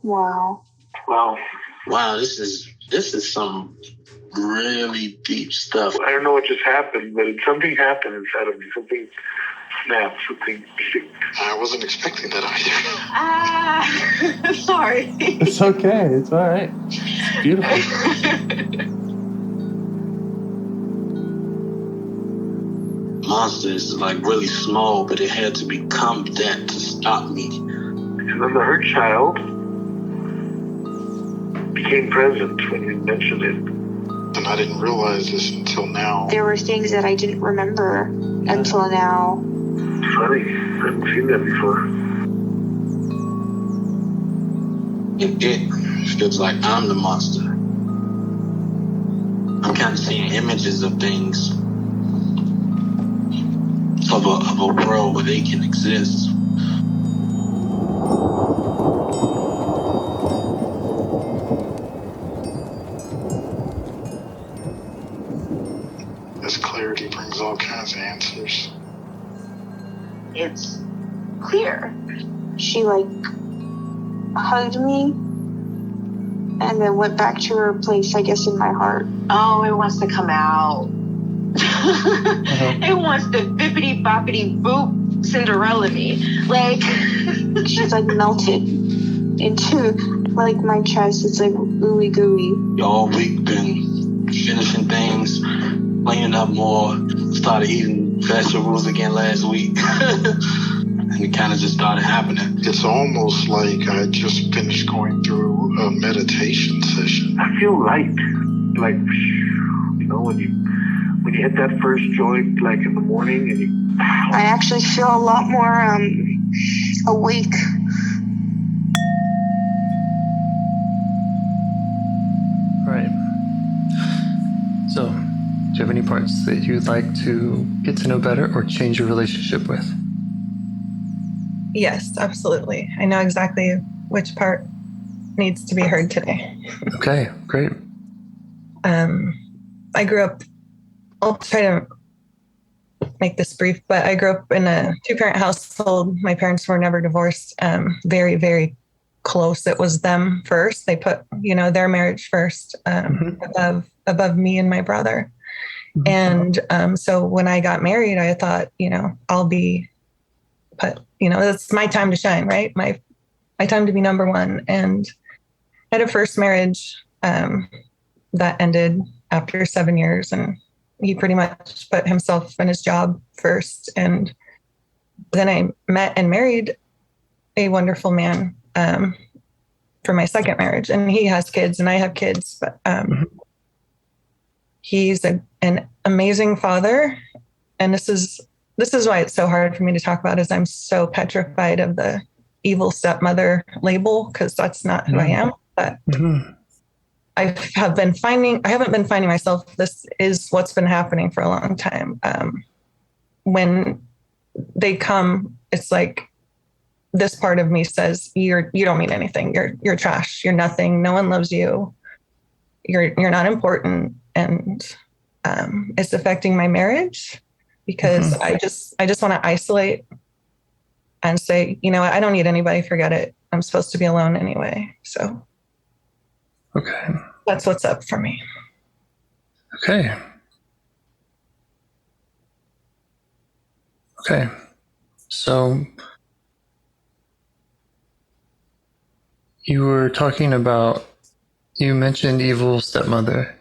Wow. Wow, this is some really deep stuff. I don't know what just happened, but something happened inside of me. Something snapped. Something. I wasn't expecting that either. Sorry. It's okay. It's all right. It's beautiful. Monster is like really small, but it had to become that to stop me. And then the hurt child became present when you mentioned it. And I didn't realize this until now. There were things that I didn't remember until now. Funny. I haven't seen that before. It feels like I'm the monster. I'm kind of seeing images of things. Of a world where they can exist. This clarity brings all kinds of answers. It's clear. She hugged me and then went back to her place, I guess, in my heart. Oh, it wants to come out. It wants to bippity boppity boop Cinderella me. She's melted into my chest. It's ooey gooey. All week been finishing things, cleaning up more, started eating vegetables again last week. And it kind of just started happening. It's almost like I just finished going through a meditation session. I feel light. When you hit that first joint, in the morning, and I actually feel a lot more awake. All right. So, do you have any parts that you'd like to get to know better or change your relationship with? Yes, absolutely. I know exactly which part needs to be heard today. Okay, great. I grew up, I'll try to make this brief, but I grew up in a two-parent household. My parents were never divorced. Very, very close. It was them first. They put, their marriage first, above me and my brother. Mm-hmm. And so when I got married, I thought, I'll be put, it's my time to shine, right? My time to be number one. And I had a first marriage that ended after 7 years, and he pretty much put himself and his job first. And then I met and married a wonderful man for my second marriage. And he has kids and I have kids, but he's an amazing father. And this is why it's so hard for me to talk about, is I'm so petrified of the evil stepmother label, because that's not who I am. But I haven't been finding myself. This is what's been happening for a long time. When they come, it's like this part of me says, you don't mean anything. You're trash. You're nothing. No one loves you. You're not important. And it's affecting my marriage, because I just want to isolate and say, I don't need anybody. Forget it. I'm supposed to be alone anyway. So. Okay. That's what's up for me. Okay. So you were talking about, you mentioned evil stepmother.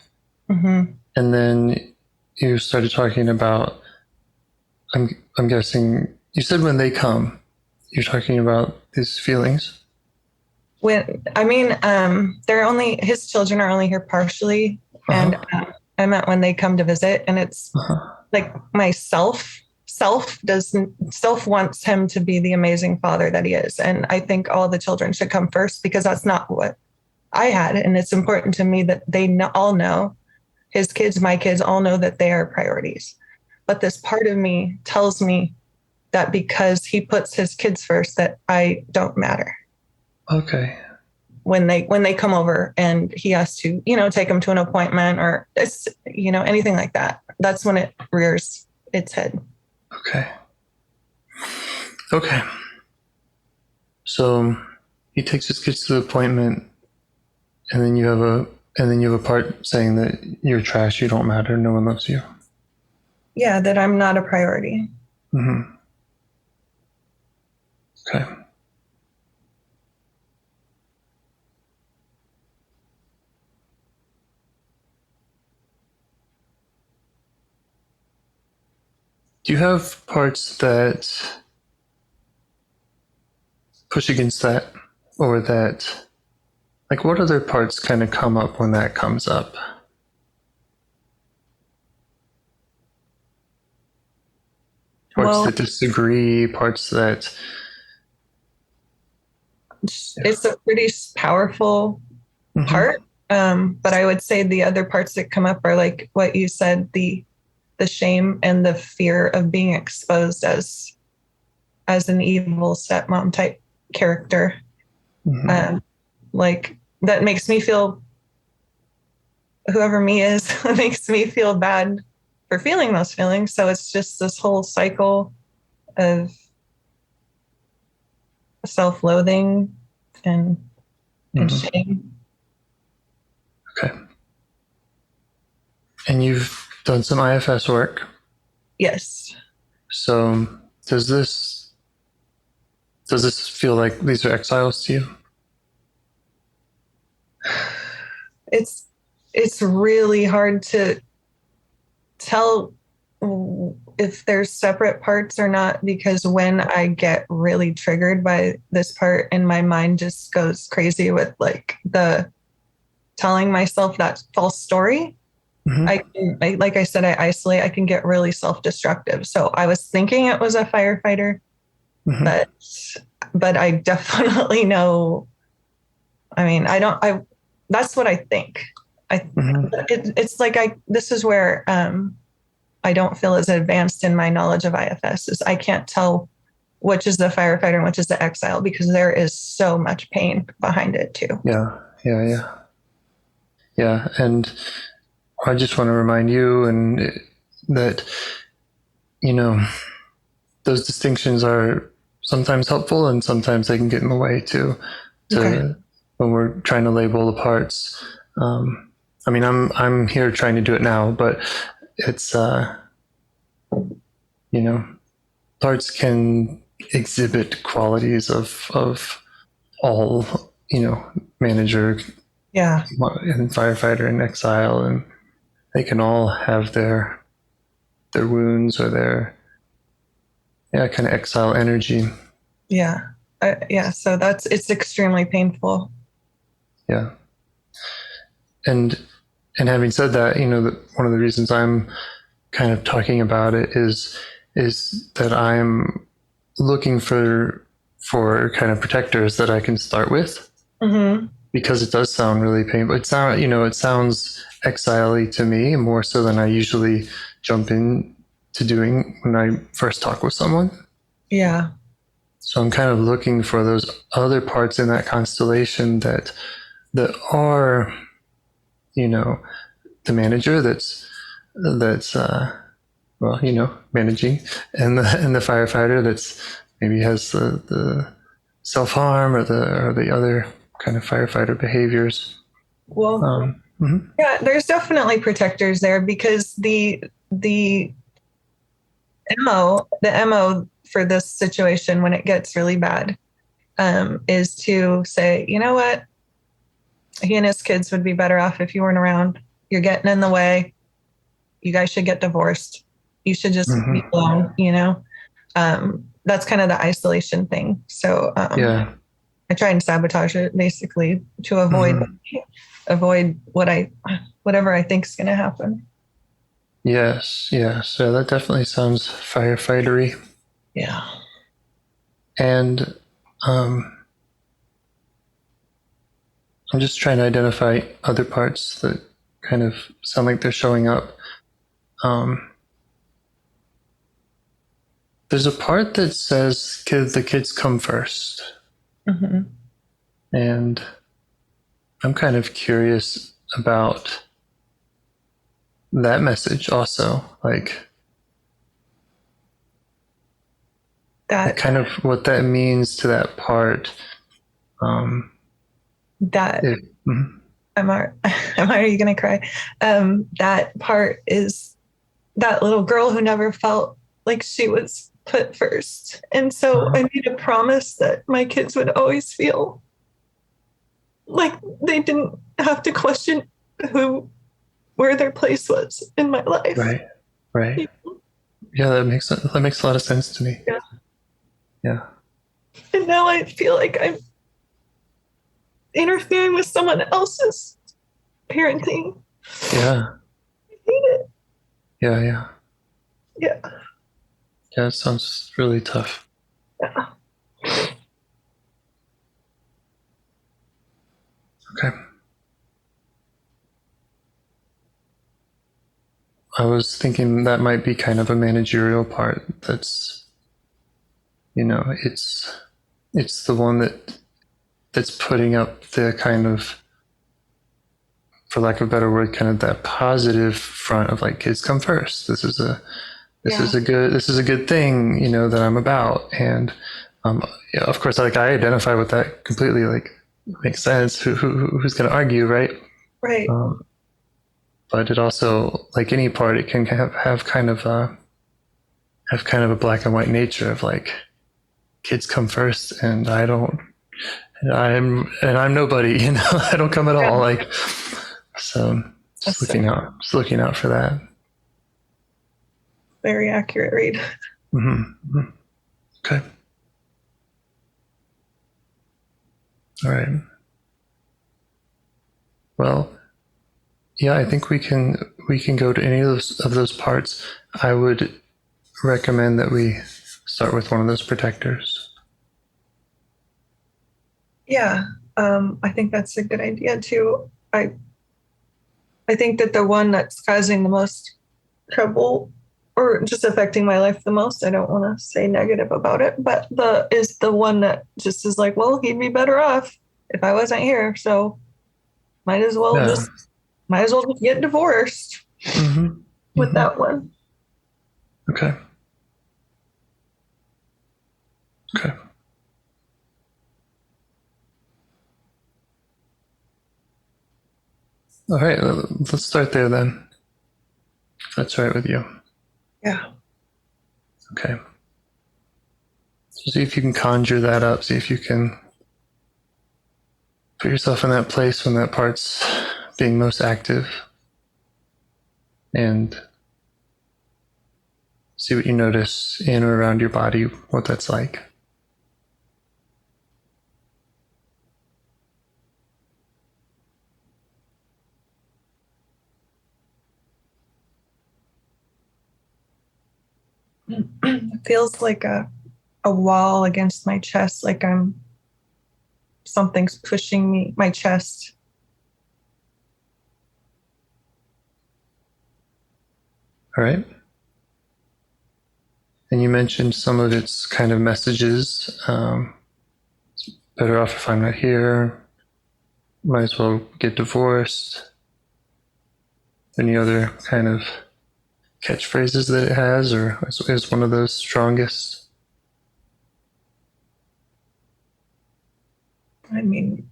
And then you started talking about, I'm guessing, you said when they come, you're talking about these feelings. His children are only here partially. And I meant when they come to visit, and it's like my self wants him to be the amazing father that he is. And I think all the children should come first, because that's not what I had. And it's important to me that they all know, his kids, my kids, all know that they are priorities. But this part of me tells me that because he puts his kids first, that I don't matter. Okay. When they come over and he has to, take them to an appointment or, anything like that, that's when it rears its head. Okay. So he takes his kids to the appointment, and then you have a part saying that you're trash, you don't matter, no one loves you. Yeah, that I'm not a priority. Mm-hmm. Okay. Do you have parts that push against that, or that, like, what other parts kind of come up when that comes up? Parts that disagree, parts that... It's a pretty powerful part. But I would say the other parts that come up are like what you said, the shame and the fear of being exposed as an evil stepmom type character. Like that makes me feel, whoever me is, makes me feel bad for feeling those feelings. So it's just this whole cycle of self-loathing and shame. Okay. And you've done some IFS work? Yes. So does this feel like these are exiles to you? It's really hard to tell if there's separate parts or not, because when I get really triggered by this part and my mind just goes crazy with like the telling myself that false story, I like I said, I isolate, I can get really self-destructive. So I was thinking it was a firefighter, but I definitely know, I mean, that's what I think. It's like this is where I don't feel as advanced in my knowledge of IFS, is I can't tell which is the firefighter and which is the exile, because there is so much pain behind it too. Yeah. And I just want to remind you that, those distinctions are sometimes helpful and sometimes they can get in the way too. When we're trying to label the parts. I mean, I'm here trying to do it now, but it's parts can exhibit qualities of all, manager, and firefighter and exile, and they can all have their wounds or their kind of exile energy. So it's extremely painful. And having said that, one of the reasons I'm kind of talking about it is that I'm looking for kind of protectors that I can start with, because it does sound really painful. It sounds exile-y to me, more so than I usually jump in to doing when I first talk with someone. Yeah. So I'm kind of looking for those other parts in that constellation that are, the manager that's managing, and the firefighter that's maybe has the self-harm or the other kind of firefighter behaviors. Well, there's definitely protectors there, because the MO for this situation when it gets really bad is to say, you know what, he and his kids would be better off if you weren't around. You're getting in the way. You guys should get divorced. You should just be alone, that's kind of the isolation thing. So I try and sabotage it basically to avoid whatever I think is going to happen. Yes. So that definitely sounds firefightery. Yeah. And I'm just trying to identify other parts that kind of sound like they're showing up. There's a part that says the kids come first. And I'm kind of curious about that message also, like that kind of what that means to that part, That if, mhm. I'm already gonna cry. That part is that little girl who never felt like she was put first. And so I made a promise that my kids would always feel like they didn't have to question where their place was in my life. Right. Yeah, that makes a lot of sense to me. Yeah. And now I feel like I'm interfering with someone else's parenting. Yeah. I hate it. Yeah. Yeah. Yeah, it sounds really tough. Yeah. Okay. I was thinking that might be kind of a managerial part. That's, it's the one that's putting up the kind of, for lack of a better word, kind of that positive front of like kids come first. This is a good thing, that I'm about. And yeah, of course, like I identify with that completely. Like, it makes sense. Who's going to argue, right? Right. But it also, like any part, it can have kind of a black and white nature of like kids come first, and I'm nobody. I don't come at all. Like, so just looking out for that. Very accurate read. Mm-hmm. Okay. All right. Well, yeah, I think we can go to any of those parts. I would recommend that we start with one of those protectors. Yeah, I think that's a good idea too. I think that the one that's causing the most trouble or just affecting my life the most, I don't want to say negative about it, but is the one that just is like, well, he'd be better off if I wasn't here, so might as well just get divorced with that one. Okay. All right, let's start there then. If that's all right with you. Yeah. Okay. So see if you can conjure that up. See if you can put yourself in that place when that part's being most active. And see what you notice in or around your body, what that's like. It feels like a wall against my chest, like something's pushing me, my chest. All right. And you mentioned some of its kind of messages. It's better off if I'm not here. Might as well get divorced. Any other kind of catchphrases that it has, or is one of those strongest? I mean,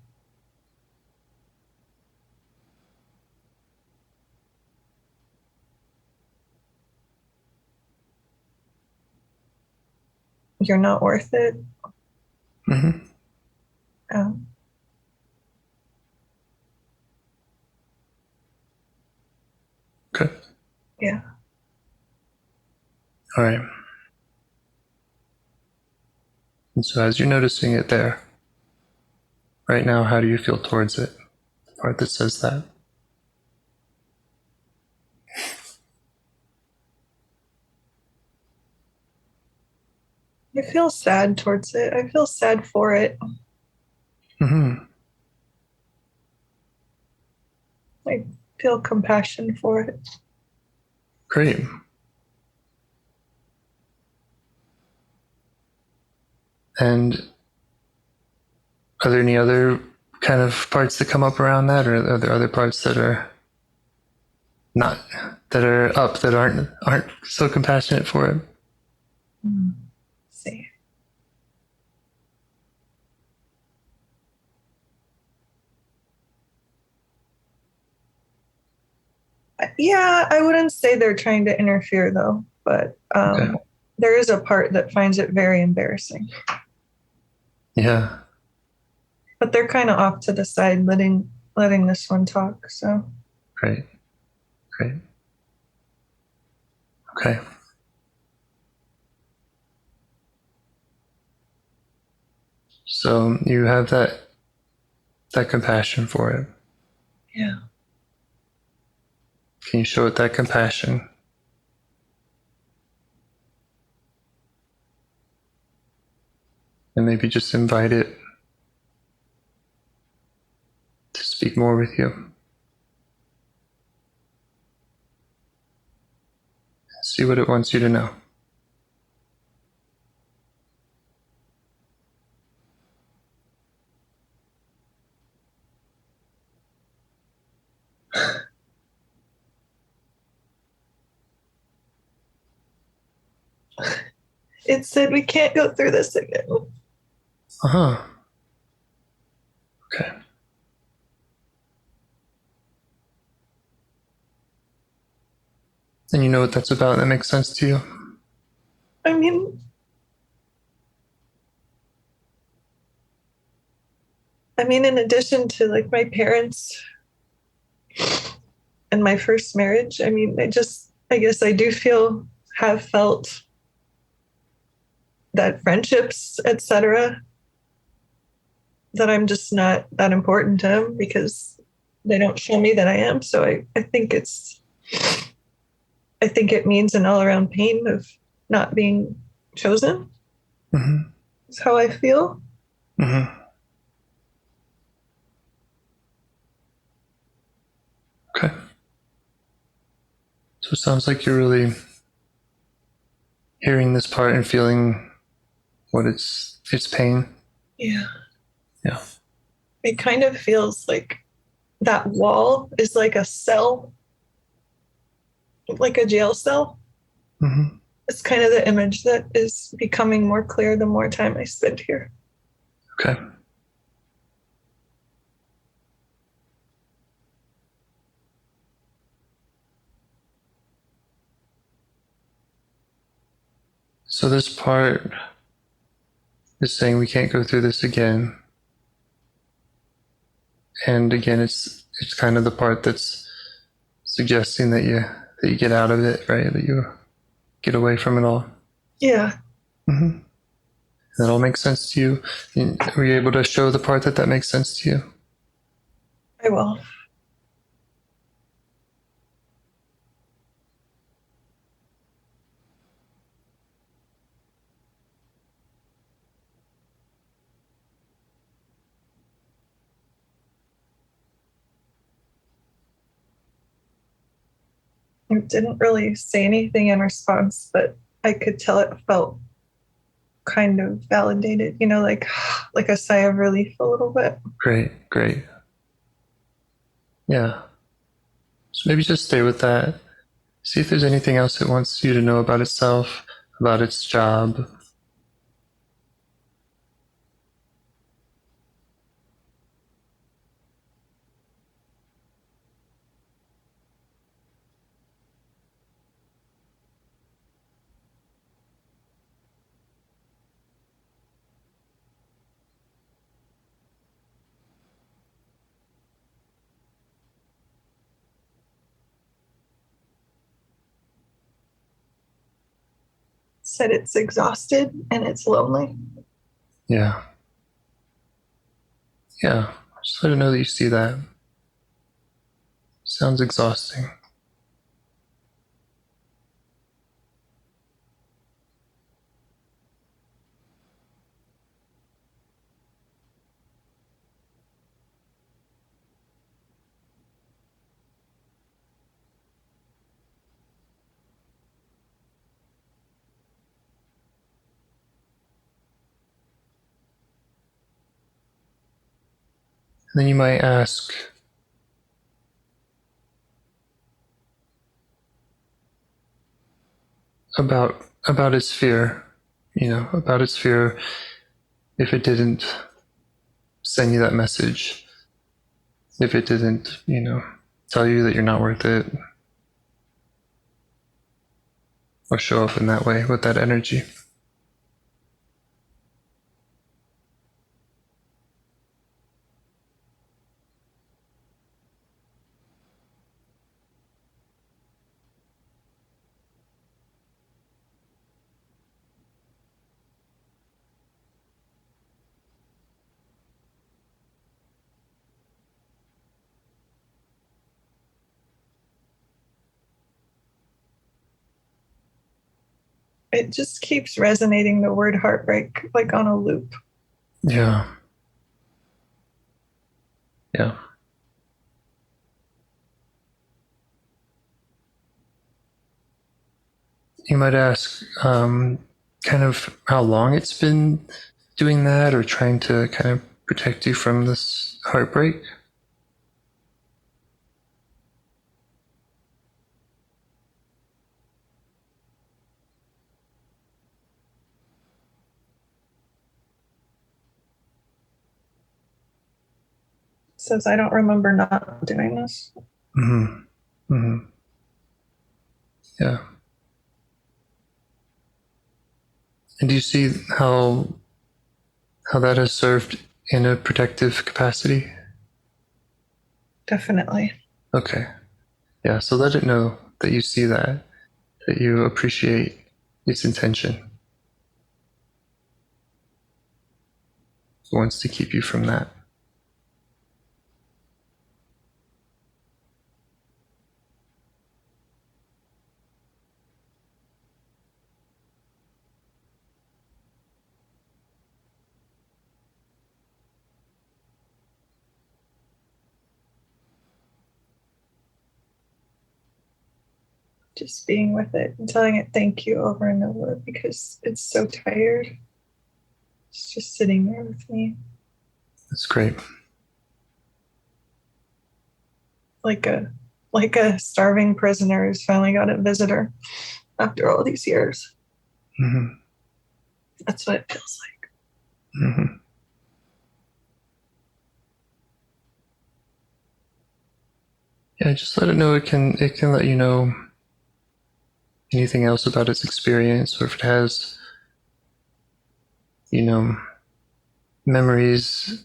you're not worth it. Mm-hmm. Okay. Yeah. All right. And so as you're noticing it there, right now, how do you feel towards it? The part that says that. I feel sad towards it. I feel sad for it. Mm-hmm. I feel compassion for it. Great. And are there any other kind of parts that come up around that, or are there other parts that are not, that are up, that aren't so compassionate for it? See. Yeah, I wouldn't say they're trying to interfere though, but Okay. there is a part that finds it very embarrassing. Yeah. But they're kind of off to the side, letting this one talk. So Great. Great. Okay. So you have that compassion for it. yeah. Can you show it that compassion? And maybe just invite it to speak more with you. See what it wants you to know. It said we can't go through this again. Uh-huh. Okay. And you know what that's about? That makes sense to you? I mean, in addition to like my parents and my first marriage, I guess I do have felt that friendships, etc., that I'm just not that important to them because they don't show me that I am. So I think it means an all around pain of not being chosen. Mm-hmm. That's how I feel. Mm-hmm. Okay. So it sounds like you're really hearing this part and feeling what its pain. Yeah. Yeah. It kind of feels like that wall is like a cell, like a jail cell. Mm-hmm. It's kind of the image that is becoming more clear the more time I spend here. Okay. So this part is saying we can't go through this again. And again, it's kind of the part that's suggesting that you get out of it, right? That you get away from it all. Yeah. Mm-hmm. That all makes sense to you. Were you able to show the part that makes sense to you? I will. I didn't really say anything in response, but I could tell it felt kind of validated, like a sigh of relief a little bit. Great, great. Yeah. So maybe just stay with that. See if there's anything else it wants you to know about itself, about its job. Said it's exhausted and it's lonely. Yeah. Yeah. Just let it know that you see that. Sounds exhausting. And then you might ask, about its fear, about its fear if it didn't send you that message, if it didn't, tell you that you're not worth it, or show up in that way with that energy. It just keeps resonating, the word heartbreak, like on a loop. Yeah. Yeah. You might ask kind of how long it's been doing that, or trying to kind of protect you from this heartbreak. Says, I don't remember not doing this. Mm-hmm. Mm-hmm. Yeah. And do you see how that has served in a protective capacity? Definitely. Okay. Yeah. So let it know that you see that you appreciate its intention. It wants to keep you from that. Just being with it and telling it thank you over and over, because it's so tired. It's just sitting there with me. That's great. Like a starving prisoner who's finally got a visitor after all these years. Mm-hmm. That's what it feels like. Mm-hmm. Yeah, just let it know. It can let you know anything else about its experience, or if it has, memories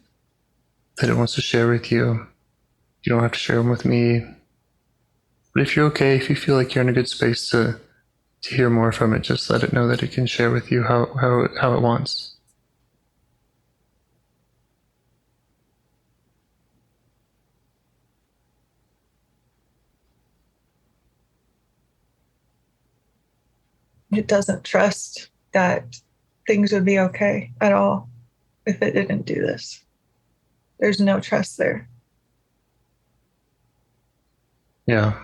that it wants to share with you. You don't have to share them with me. But if you're okay, if you feel like you're in a good space to hear more from it, just let it know that it can share with you how it wants. It doesn't trust that things would be okay at all if it didn't do this. There's no trust there. Yeah.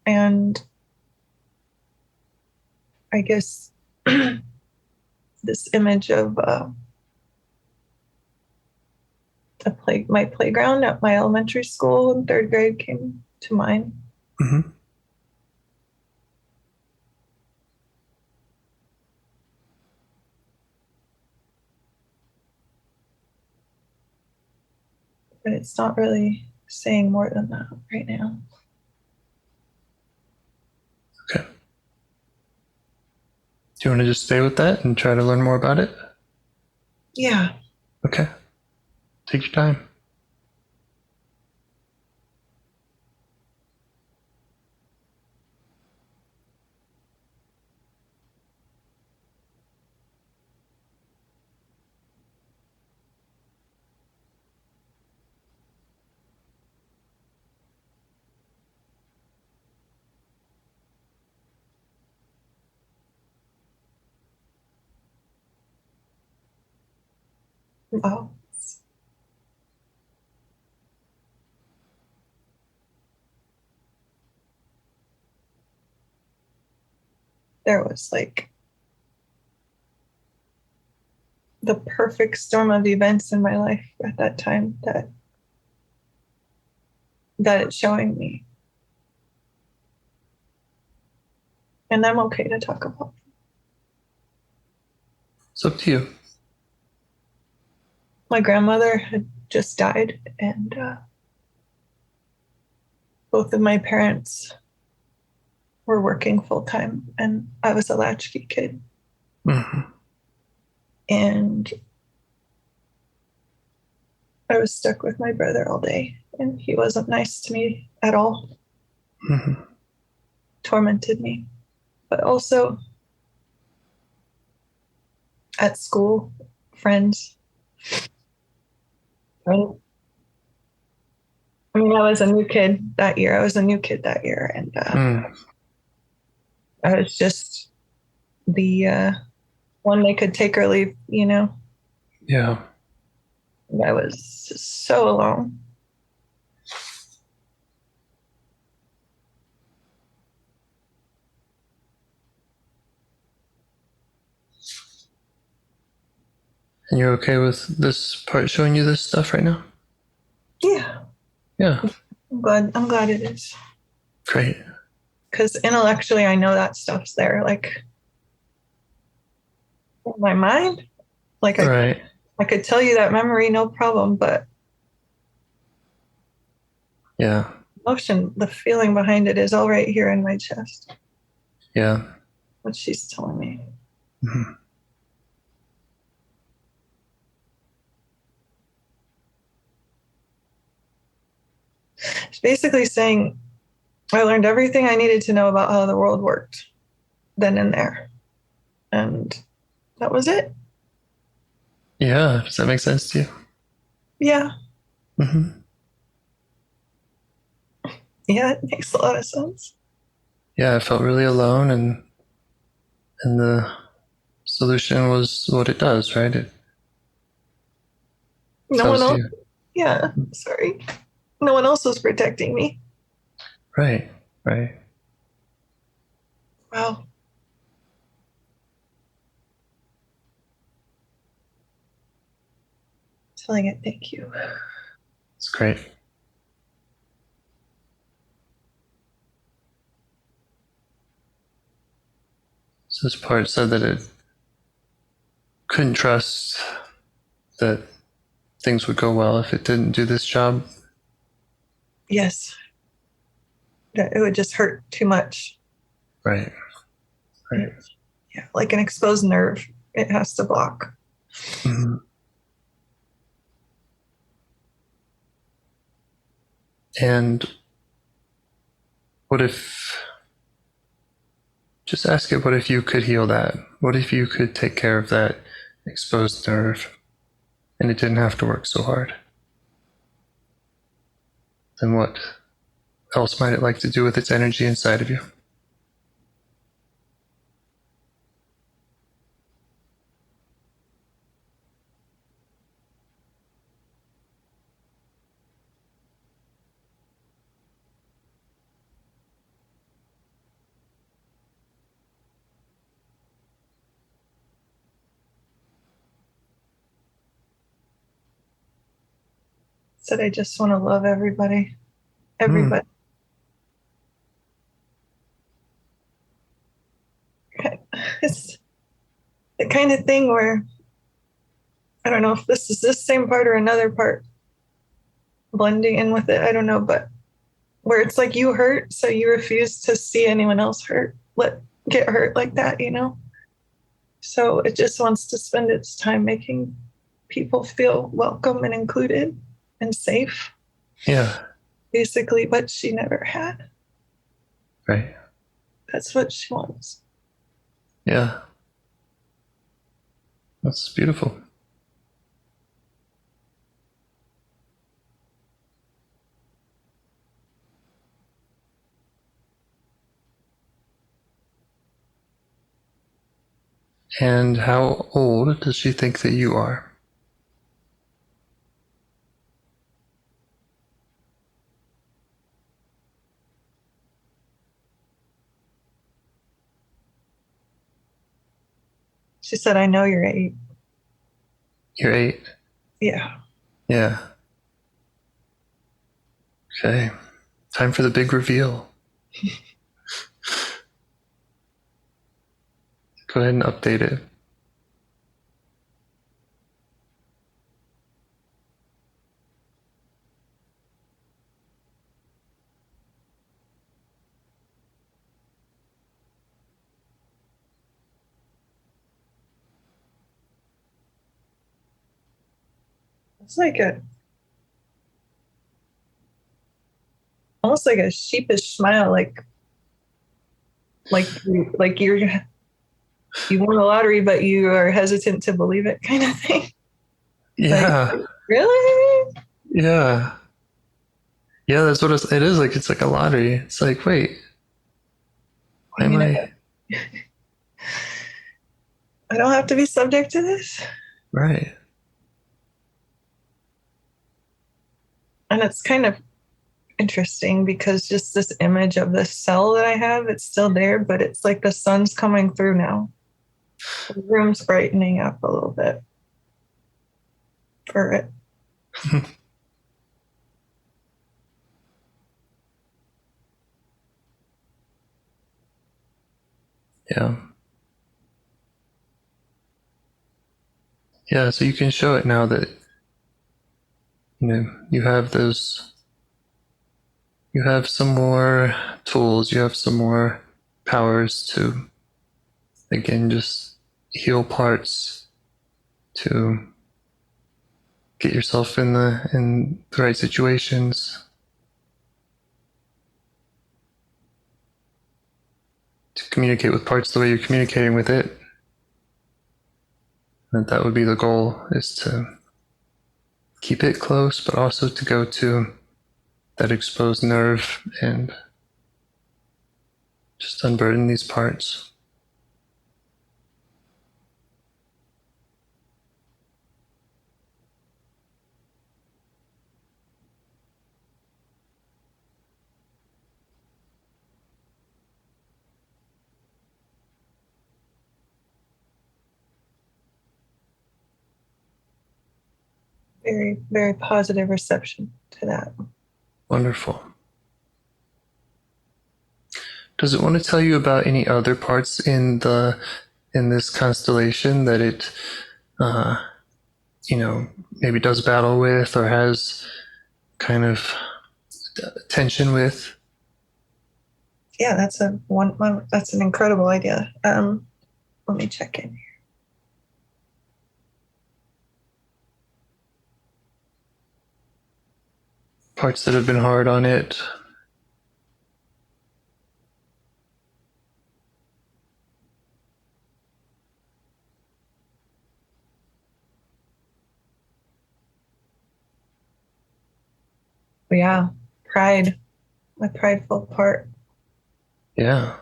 And I guess this image of my playground at my elementary school in third grade came to mind. Mm-hmm. But it's not really saying more than that right now. Okay. Do you want to just stay with that and try to learn more about it? Yeah. Okay. Take your time. Wow. There was like the perfect storm of events in my life at that time that it's showing me. And I'm okay to talk about. It's up to you. My grandmother had just died, and both of my parents were working full time, and I was a latchkey kid. Mm-hmm. And I was stuck with my brother all day, and he wasn't nice to me at all. Mm-hmm. Tormented me. But also at school, friends. Right? I mean, I was a new kid that year. And I was just the one they could take or leave, you know? Yeah. I was just so alone. And you're okay with this part showing you this stuff right now? Yeah. Yeah. I'm glad it is. Great. Because intellectually, I know that stuff's there. Like, in my mind, like Right. I could tell you that memory, no problem. But Yeah. emotion, the feeling behind it is all right here in my chest. Yeah. What she's telling me. Mm-hmm. She's basically saying, I learned everything I needed to know about how the world worked then and there. And that was it. Yeah. Does that make sense to you? Yeah. Mm-hmm. Yeah, it makes a lot of sense. Yeah, I felt really alone, and the solution was what it does, right? It No one tells else. you. Yeah, sorry. No one else was protecting me. Right. Right. Wow. Telling it, thank you. It's great. So this part said that it couldn't trust that things would go well if it didn't do this job. Yes. That it would just hurt too much. Right. Right. Yeah, like an exposed nerve. It has to block. Mm-hmm. And what if, just ask it, what if you could heal that? What if you could take care of that exposed nerve and it didn't have to work so hard? Then what else might it like to do with its energy inside of you? Said I just want to love everybody. Everybody. It's the kind of thing where I don't know if this is this same part or another part blending in with it. I don't know, but where it's like you hurt, so you refuse to see anyone else hurt, get hurt like that, you know? So it just wants to spend its time making people feel welcome and included and safe. Yeah. Basically, what she never had. Right. That's what she wants. Yeah. That's beautiful. And how old does she think that you are? She said, I know you're 8. You're 8? Yeah. Yeah. Okay. Time for the big reveal. Go ahead and update it. It's like almost like a sheepish smile, like you won the lottery, but you are hesitant to believe it, kind of thing. Yeah. Like, really? Yeah. Yeah, that's what it is. Like, it's like a lottery. It's like, wait, why am I? I don't have to be subject to this. Right. And it's kind of interesting because just this image of the cell that I have, it's still there, but it's like the sun's coming through now. The room's brightening up a little bit for it. Yeah. Yeah, so you can show it now that you have you have some more tools, you have some more powers to again just heal parts, to get yourself in the right situations, to communicate with parts the way you're communicating with it. And that would be the goal, is to keep it close, but also to go to that exposed nerve and just unburden these parts. Very, very positive reception to that. Wonderful. Does it want to tell you about any other parts in this constellation that it maybe does battle with or has kind of tension with? Yeah, that's that's an incredible idea. Let me check in here. Parts that have been hard on it. Yeah, pride, my prideful part. Yeah.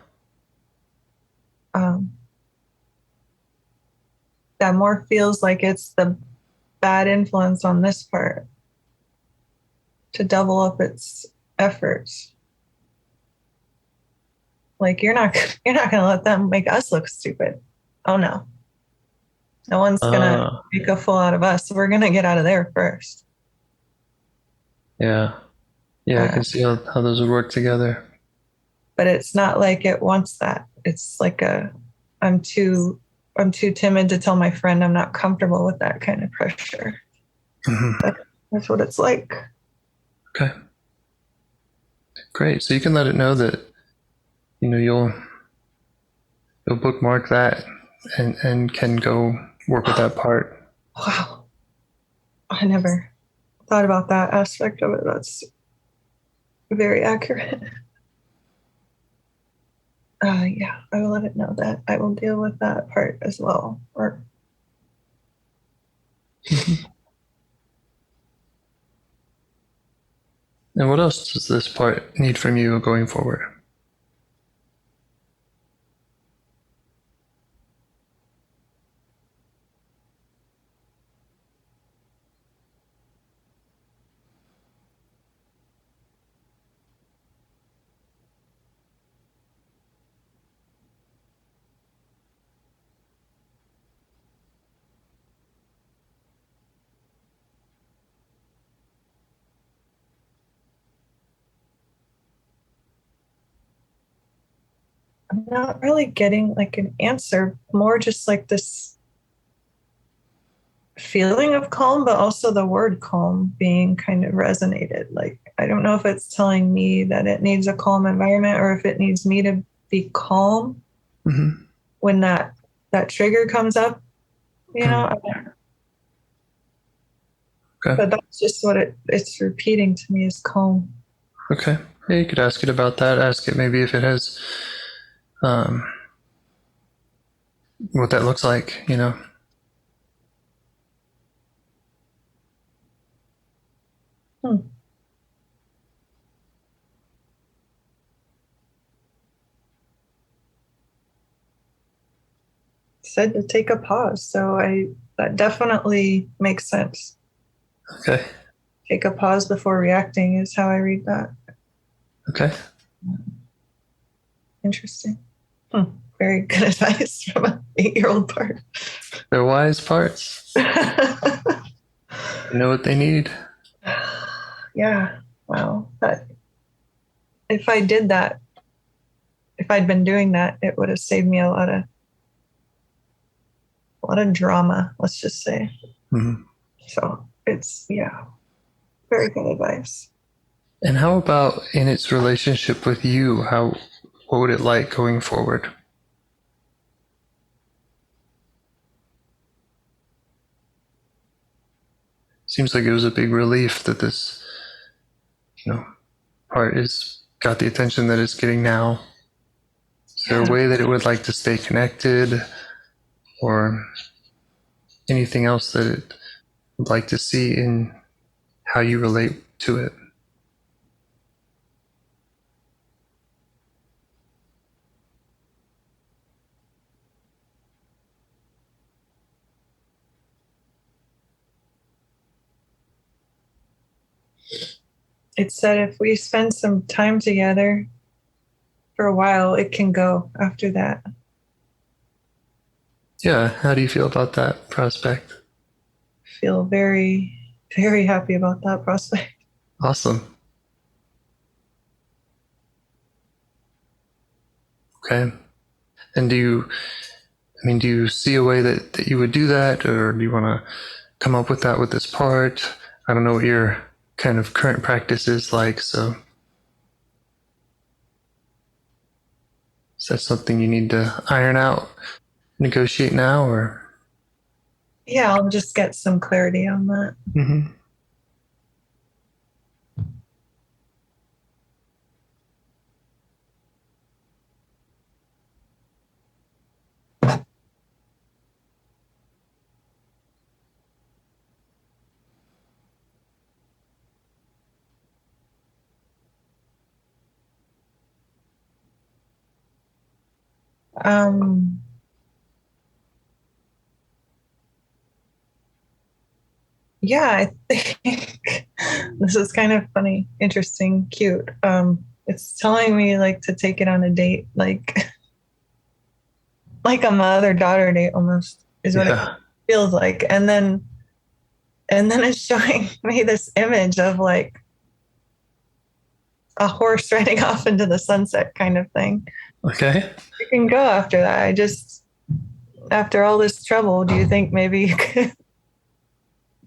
That more feels like it's the bad influence on this part to double up its efforts. Like you're not gonna let them make us look stupid. Oh no. No one's gonna make a fool out of us. We're gonna get out of there first. Yeah. Yeah, I can see how those would work together. But it's not like it wants that. It's like I'm too timid to tell my friend I'm not comfortable with that kind of pressure. Mm-hmm. That's what it's like. Okay. Great. So you can let it know that you'll bookmark that and can go work with that part. Wow. I never thought about that aspect of it. That's very accurate. Yeah, I will let it know that I will deal with that part as well. Or And what else does this part need from you going forward? I'm not really getting like an answer, more just like this feeling of calm, but also the word calm being kind of resonated. Like, I don't know if it's telling me that it needs a calm environment or if it needs me to be calm when that trigger comes up, you know? Okay. But that's just what it's repeating to me is calm. Okay. Yeah, you could ask it about that. Ask it maybe if it has what that looks like, you know. Said to take a pause, so that definitely makes sense. Okay. Take a pause before reacting is how I read that. Okay. Interesting. Very good advice from an 8-year-old part. They're wise parts. They know what they need. Yeah. Wow. But if I did that, if I'd been doing that, it would have saved me a lot of drama, let's just say. Mm-hmm. So it's, yeah, very good advice. And how about in its relationship with you? What would it like going forward? Seems like it was a big relief that this, part is got the attention that it's getting now. Is there a way that it would like to stay connected, or anything else that it would like to see in how you relate to it? It said if we spend some time together for a while, it can go after that. Yeah, how do you feel about that prospect? Feel very, very happy about that prospect. Awesome. Okay. And do you see a way that you would do that, or do you want to come up with that with this part? I don't know what your kind of current practice is like, so is that something you need to iron out, negotiate now, or? Yeah, I'll just get some clarity on that. Mm-hmm. Yeah, I think this is kind of funny, interesting, cute. It's telling me like to take it on a date, like like a mother-daughter date almost is what it feels like. And then it's showing me this image of like a horse riding off into the sunset kind of thing. Okay. You can go after that. After all this trouble, do you think maybe you could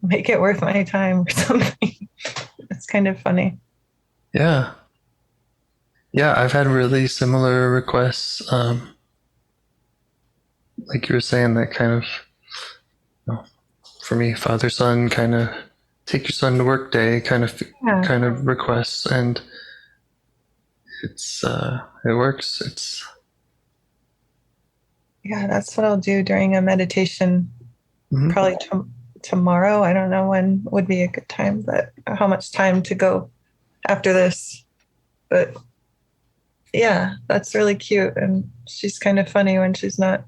make it worth my time or something? It's kind of funny. Yeah. Yeah, I've had really similar requests. Like you were saying, that kind of, for me, father son kind of take your son to work day kind of requests, and it works. Yeah, that's what I'll do during a meditation. Mm-hmm. Probably tomorrow. I don't know when would be a good time, but how much time to go after this. But yeah, that's really cute. And she's kind of funny when she's not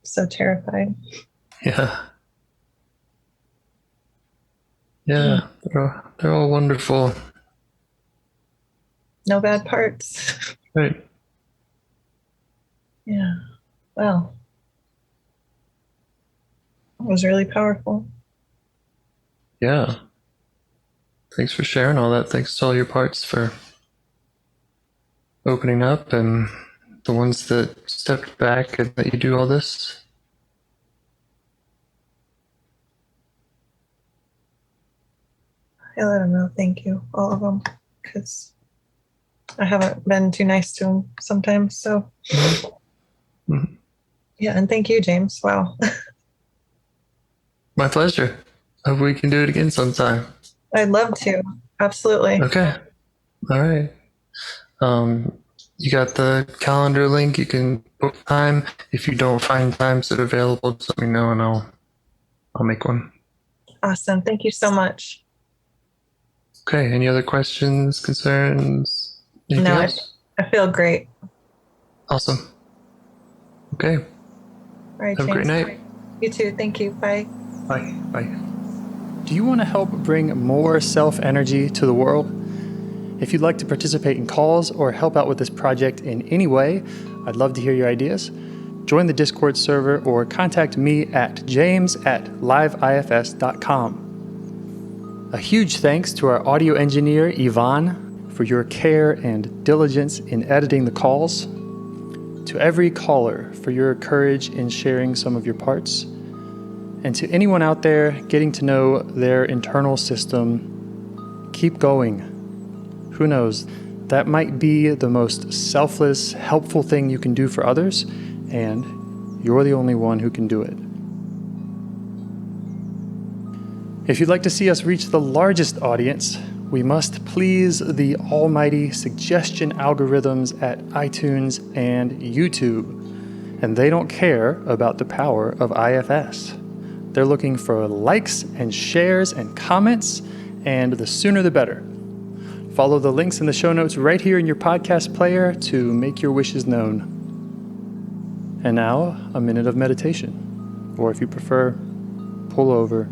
so terrified. Yeah. Yeah, they're all wonderful. No bad parts. Right. Yeah. Well, it was really powerful. Yeah. Thanks for sharing all that. Thanks to all your parts for opening up, and the ones that stepped back and that you do all this. I let them know. Thank you, all of them, because I haven't been too nice to them sometimes. So, mm-hmm. Yeah, and thank you, James. Wow. My pleasure. Hope we can do it again sometime. I'd love to. Absolutely. Okay. All right. You got the calendar link. You can book time. If you don't find times that are available, just let me know and I'll make one. Awesome. Thank you so much. Okay. Any other questions, concerns? Anything No, else? I feel great. Awesome. Okay. All right, Have a great James. night. You too. Thank you. Bye. Bye. Bye. Do you want to help bring more self-energy to the world? If you'd like to participate in calls or help out with this project in any way, I'd love to hear your ideas. Join the Discord server or contact me at james@liveifs.com. A huge thanks to our audio engineer, Yvonne, for your care and diligence in editing the calls. To every caller for your courage in sharing some of your parts. And to anyone out there getting to know their internal system, keep going. Who knows? That might be the most selfless, helpful thing you can do for others, and you're the only one who can do it. If you'd like to see us reach the largest audience, we must please the almighty suggestion algorithms at iTunes and YouTube. And they don't care about the power of IFS. They're looking for likes and shares and comments, and the sooner the better. Follow the links in the show notes right here in your podcast player to make your wishes known. And now, a minute of meditation. Or if you prefer, pull over.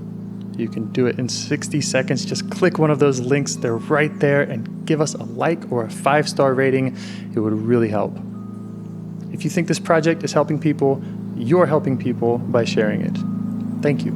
You can do it in 60 seconds. Just click one of those links. They're right there, and give us a like or a 5-star rating. It would really help. If you think this project is helping people, you're helping people by sharing it. Thank you.